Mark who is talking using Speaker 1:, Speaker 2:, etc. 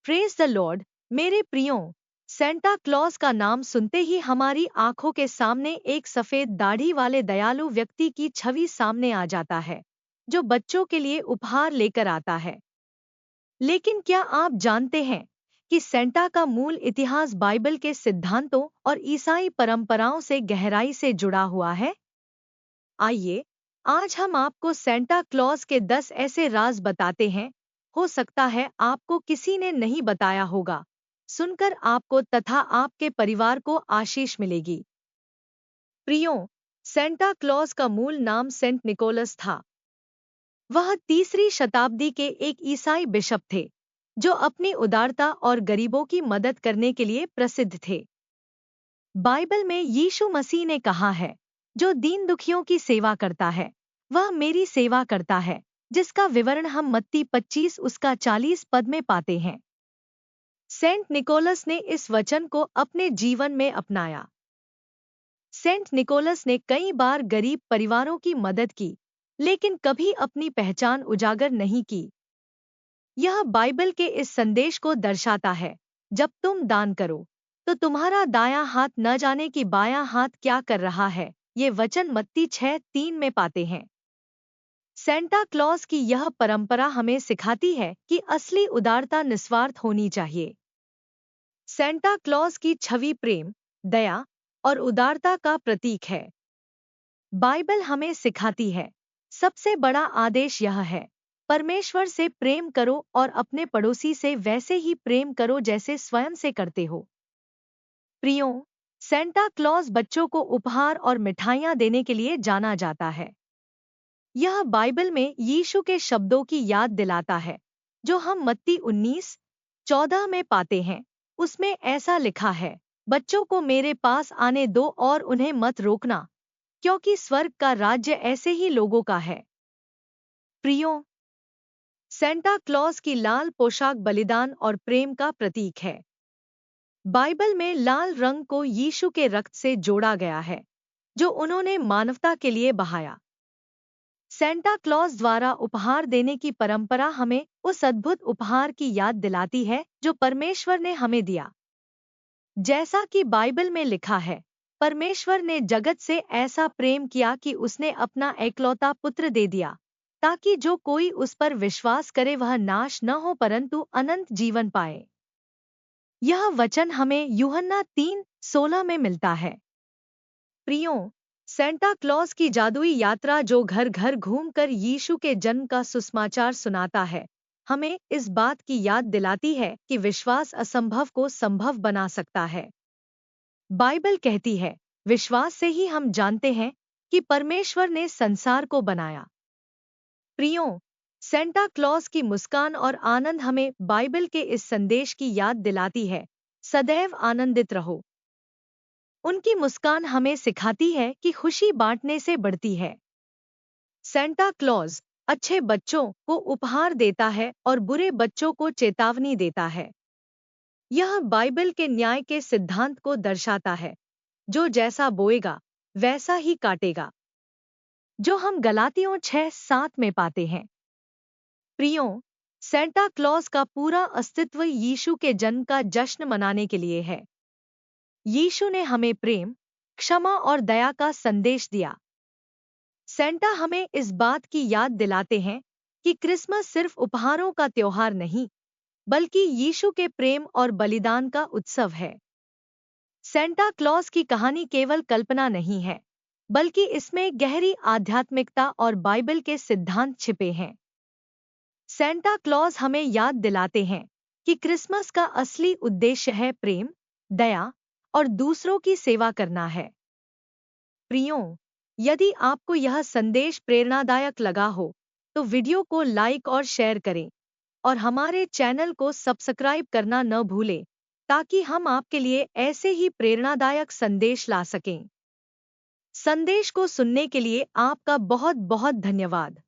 Speaker 1: Praise the Lord. मेरे प्रियो, Santa Claus का नाम सुनते ही हमारी आंखों के सामने एक सफेद दाढ़ी वाले दयालु व्यक्ति की छवि सामने आ जाता है, जो बच्चों के लिए उपहार लेकर आता है। लेकिन क्या आप जानते हैं कि सेंटा का मूल इतिहास बाइबल के सिद्धांतों और ईसाई परंपराओं से गहराई से जुड़ा हुआ है? आइए, आज हम आपको सेंटा क्लॉज के 10 ऐसे राज बताते हैं, हो सकता है आपको किसी ने नहीं बताया होगा। सुनकर आपको तथा आपके परिवार को आशीष मिलेगी। प्रियो, सेंटा क्लॉज का मूल नाम सेंट निकोलस था। वह 3री शताब्दी के एक ईसाई बिशप थे, जो अपनी उदारता और गरीबों की मदद करने के लिए प्रसिद्ध थे। बाइबल में यीशु मसीह ने कहा है, जो दीन दुखियों की सेवा करता है, वह मेरी सेवा करता है, जिसका विवरण हम मत्ती 25 उसका 40 पद में पाते हैं। सेंट निकोलस ने इस वचन को अपने जीवन में अपनाया। सेंट निकोलस ने कई बार गरीब परिवारों की मदद की, लेकिन कभी अपनी पहचान उजागर नहीं की। यह बाइबल के इस संदेश को दर्शाता है, जब तुम दान करो, तो तुम्हारा दायां हाथ न जाने कि बायां हाथ क्या कर रहा है। ये वचन मत्ती 6:3 में पाते हैं। सेंटा क्लॉज की यह परंपरा हमें सिखाती है कि असली उदारता निस्वार्थ होनी चाहिए। सेंटा क्लॉज की छवि प्रेम, दया और उदारता का प्रतीक है। बाइबल हमें सिखाती है, सबसे बड़ा आदेश यह है, परमेश्वर से प्रेम करो और अपने पड़ोसी से वैसे ही प्रेम करो जैसे स्वयं से करते हो। प्रियो, सेंटा क्लॉज बच्चों को उपहार और मिठाइयाँ देने के लिए जाना जाता है। यह बाइबल में यीशु के शब्दों की याद दिलाता है, जो हम मत्ती 19:14 में पाते हैं। उसमें ऐसा लिखा है, बच्चों को मेरे पास आने दो और उन्हें मत रोकना, क्योंकि स्वर्ग का राज्य ऐसे ही लोगों का है। प्रियो, सेंटा क्लॉज की लाल पोशाक बलिदान और प्रेम का प्रतीक है। बाइबल में लाल रंग को यीशु के रक्त से जोड़ा गया है, जो उन्होंने मानवता के लिए बहाया। सेंटा क्लॉज द्वारा उपहार देने की परंपरा हमें उस अद्भुत उपहार की याद दिलाती है जो परमेश्वर ने हमें दिया। जैसा कि बाइबल में लिखा है, परमेश्वर ने जगत से ऐसा प्रेम किया कि उसने अपना एकलौता पुत्र दे दिया, ताकि जो कोई उस पर विश्वास करे वह नाश न हो परंतु अनंत जीवन पाए। यह वचन हमें यूहन्ना 3:16 में मिलता है। प्रियो, सेंटा क्लॉज की जादुई यात्रा जो घर घर घूमकर यीशु के जन्म का सुसमाचार सुनाता है, हमें इस बात की याद दिलाती है कि विश्वास असंभव को संभव बना सकता है। बाइबल कहती है, विश्वास से ही हम जानते हैं कि परमेश्वर ने संसार को बनाया। प्रियो, सेंटा क्लॉज की मुस्कान और आनंद हमें बाइबल के इस संदेश की याद दिलाती है, सदैव आनंदित रहो। उनकी मुस्कान हमें सिखाती है कि खुशी बांटने से बढ़ती है। सेंटा क्लॉज अच्छे बच्चों को उपहार देता है और बुरे बच्चों को चेतावनी देता है। यह बाइबल के न्याय के सिद्धांत को दर्शाता है, जो जैसा बोएगा वैसा ही काटेगा, जो हम गलातियों 6:7 में पाते हैं। प्रियो, सेंटा क्लॉज का पूरा अस्तित्व यीशु के जन्म का जश्न मनाने के लिए है। यीशु ने हमें प्रेम, क्षमा और दया का संदेश दिया। सेंटा हमें इस बात की याद दिलाते हैं कि क्रिसमस सिर्फ उपहारों का त्योहार नहीं, बल्कि यीशु के प्रेम और बलिदान का उत्सव है। सेंटा क्लॉज की कहानी केवल कल्पना नहीं है, बल्कि इसमें गहरी आध्यात्मिकता और बाइबल के सिद्धांत छिपे हैं। सेंटा क्लॉज हमें याद दिलाते हैं कि क्रिसमस का असली उद्देश्य है प्रेम, दया और दूसरों की सेवा करना है। प्रियो, यदि आपको यह संदेश प्रेरणादायक लगा हो, तो वीडियो को लाइक और शेयर करें और हमारे चैनल को सब्सक्राइब करना न भूलें, ताकि हम आपके लिए ऐसे ही प्रेरणादायक संदेश ला सकें। संदेश को सुनने के लिए आपका बहुत बहुत धन्यवाद।